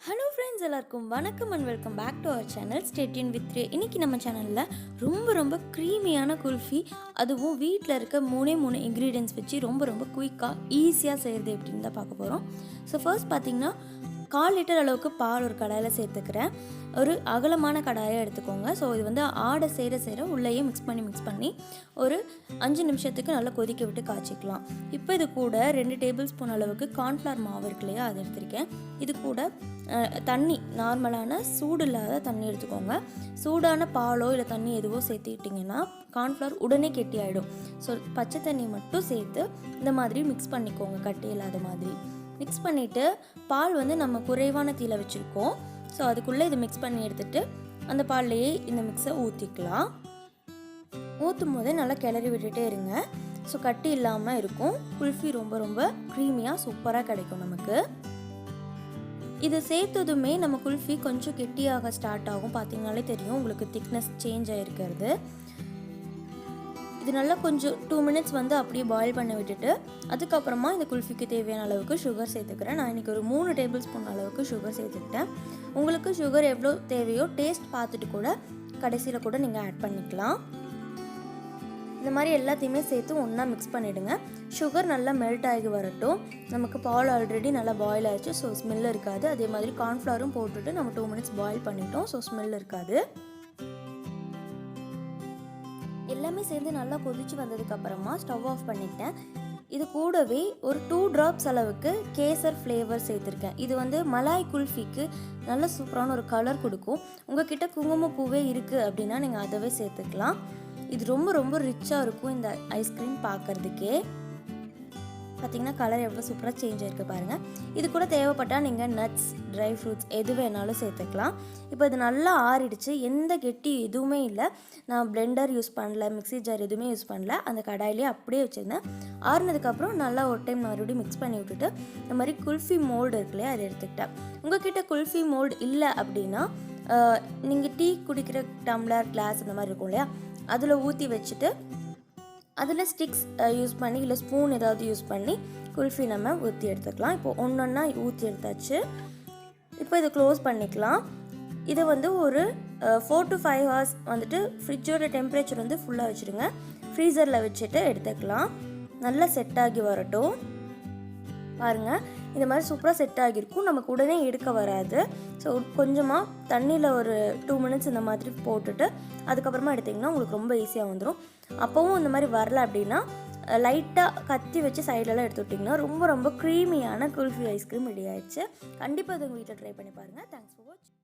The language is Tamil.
ஹலோ ஃப்ரெண்ட்ஸ், எல்லாருக்கும் வணக்கம் and welcome back to our channel. Stay tuned with Ray. இன்றைக்கி நம்ம சேனலில் ரொம்ப க்ரீமியான குல்ஃபி, அதுவும் வீட்டில் இருக்க மூணு இன்க்ரீடியன்ஸ் வச்சு ரொம்ப குயிக்காக ஈஸியாக செய்கிறது எப்படின்னு தான் பார்க்க போகிறோம். ஸோ ஃபர்ஸ்ட் பார்த்திங்கன்னா 1/4 லிட்டர் அளவுக்கு பால் ஒரு கடாயில் சேர்த்துக்கிறேன். ஒரு அகலமான கடாயை எடுத்துக்கோங்க. ஸோ இது வந்து ஆடை செய்கிற உள்ளேயே மிக்ஸ் பண்ணி ஒரு 5 நிமிஷத்துக்கு நல்லா கொதிக்க விட்டு காய்ச்சிக்கலாம். இப்போ இது கூட 2 டேபிள் ஸ்பூன் அளவுக்கு கார்ன்ஃப்ளவர் மாவு இருக்கு இல்லையா, அதை எடுத்திருக்கேன். இது கூட தண்ணி, நார்மலான சூடு இல்லாத தண்ணி எடுத்துக்கோங்க. சூடான பாலோ இல்லை தண்ணி எதுவோ சேர்த்துக்கிட்டிங்கன்னா கார்ன்ஃப்ளவர் உடனே கெட்டி ஆகிடும். ஸோ பச்சை தண்ணி மட்டும் சேர்த்து இந்த மாதிரி மிக்ஸ் பண்ணிக்கோங்க, கட்டி இல்லாத மாதிரி மிக்ஸ் பண்ணிவிட்டு, பால் வந்து நம்ம குறைவான தீயில வச்சுருக்கோம். ஸோ அதுக்குள்ளே இதை மிக்ஸ் பண்ணி எடுத்துகிட்டு அந்த பால்லையே இந்த மிக்ஸை ஊற்றிக்கலாம். ஊற்றும் போதே நல்லா கிளறி விட்டுட்டே இருங்க. ஸோ கட்டி இல்லாமல் இருக்கும். குல்ஃபி ரொம்ப க்ரீமியாக சூப்பராக கிடைக்கும் நமக்கு. இது சேர்த்ததுமே நம்ம குல்ஃபி கொஞ்சம் கெட்டியாக ஸ்டார்ட் ஆகும். பார்த்தீங்கனாலே தெரியும் உங்களுக்கு திக்னஸ் சேஞ்ச் ஆகிருக்கிறது. இது நல்லா கொஞ்சம் 2 மினிட்ஸ் வந்து அப்படியே பாயில் பண்ணி விட்டுட்டு அதுக்கப்புறமா இந்த குல்ஃபிக்கு தேவையான அளவுக்கு சுகர் சேர்த்துக்கிறேன். நான் இன்றைக்கி ஒரு 3 டேபிள் ஸ்பூன் அளவுக்கு சுகர் சேர்த்துக்கிட்டேன். உங்களுக்கு சுகர் எவ்வளோ தேவையோ டேஸ்ட் பார்த்துட்டு கூட கடைசியில் கூட நீங்கள் ஆட் பண்ணிக்கலாம். இந்த மாதிரி எல்லாத்தையுமே சேர்த்து ஒன்றா மிக்ஸ் பண்ணிவிடுங்க. சுகர் நல்லா மெல்ட் ஆகி வரட்டும். நமக்கு பால் ஆல்ரெடி நல்லா பாயில் ஆகிடுச்சு, ஸோ ஸ்மெல் இருக்காது. அதே மாதிரி கார்ன்ஃப்ளவரும் போட்டுட்டு நம்ம 2 மினிட்ஸ் பாயில் பண்ணிட்டோம், ஸோ ஸ்மெல் இருக்காது. எல்லாமே சேர்ந்து நல்லா கொதிச்சு வந்ததுக்கப்புறமா ஸ்டவ் ஆஃப் பண்ணிட்டேன். இது கூடவே ஒரு 2 ட்ராப்ஸ் அளவுக்கு கேசர் ஃப்ளேவர் சேர்த்துருக்கேன். இது வந்து மலாய் குல்ஃபிக்கு நல்ல சூப்பரான ஒரு கலர் கொடுக்கும். உங்ககிட்ட குங்குமப்பூவே இருக்குது அப்படின்னா நீங்கள் அதவே சேர்த்துக்கலாம். இது ரொம்ப ரிச்சாக இருக்கும் இந்த ஐஸ்கிரீம் பார்க்குறதுக்கே. பார்த்திங்கன்னா கலர் எவ்வளோ சூப்பராக சேஞ்ச் ஆகிருக்கு பாருங்கள். இது கூட தேவைப்பட்டால் நீங்கள் நட்ஸ், ட்ரை ஃப்ரூட்ஸ் எது வேணாலும் சேர்த்துக்கலாம். இப்போ இது நல்லா ஆறிடுச்சு, எந்த கெட்டி எதுவுமே இல்லை. நான் பிளெண்டர் யூஸ் பண்ணல, மிக்ஸி ஜார் எதுவுமே யூஸ் பண்ணல. அந்த கடாயிலே அப்படியே வச்சுருந்தேன். ஆறினதுக்கப்புறம் நல்லா ஒரு டைம் மறுபடியும் மிக்ஸ் பண்ணி விட்டுட்டு இந்த மாதிரி குல்ஃபி மோல்டு இருக்குல்லையே, அதை எடுத்துக்கிட்டேன். உங்கள்கிட்ட குல்ஃபி மோல்டு இல்லை அப்படின்னா நீங்கள் டீ குடிக்கிற டம்ளர், கிளாஸ் இந்த மாதிரி இருக்கும் இல்லையா, அதில் ஊற்றி வச்சுட்டு அதில் ஸ்டிக்ஸ் யூஸ் பண்ணி இல்லை ஸ்பூன் ஏதாவது யூஸ் பண்ணி குல்ஃபி நம்ம ஊற்றி எடுத்துக்கலாம். இப்போ ஒன்றா ஊற்றி எடுத்தாச்சு. இப்போ இதை க்ளோஸ் பண்ணிக்கலாம். இதை வந்து ஒரு 4 to 5 hours வந்துட்டு ஃப்ரிட்ஜோட டெம்பரேச்சர் வந்து ஃபுல்லாக வச்சுருங்க. ஃப்ரீசரில் வச்சுட்டு எடுத்துக்கலாம். நல்லா செட் ஆகி வரட்டும். பாருங்கள், இந்த மாதிரி சூப்பராக செட் ஆகியிருக்கும். நமக்கு உடனே எடுக்க வராது. ஸோ கொஞ்சமாக தண்ணியில் ஒரு 2 மினிட்ஸ் இந்த மாதிரி போட்டுட்டு அதுக்கப்புறமா எடுத்திங்கன்னா உங்களுக்கு ரொம்ப ஈஸியாக வந்துடும். அப்போவும் இந்த மாதிரி வரல அப்படின்னா லைட்டாக கத்தி வச்சு சைடெல்லாம் எடுத்து விட்டிங்கன்னா ரொம்ப க்ரீமியான குல்ஃபி ஐஸ்கிரீம் ரெடி ஆயிடுச்சு. கண்டிப்பாக இது உங்கள் வீட்டில் ட்ரை பண்ணி பாருங்கள். தேங்க்ஸ் ஃபார் வாட்சிங்.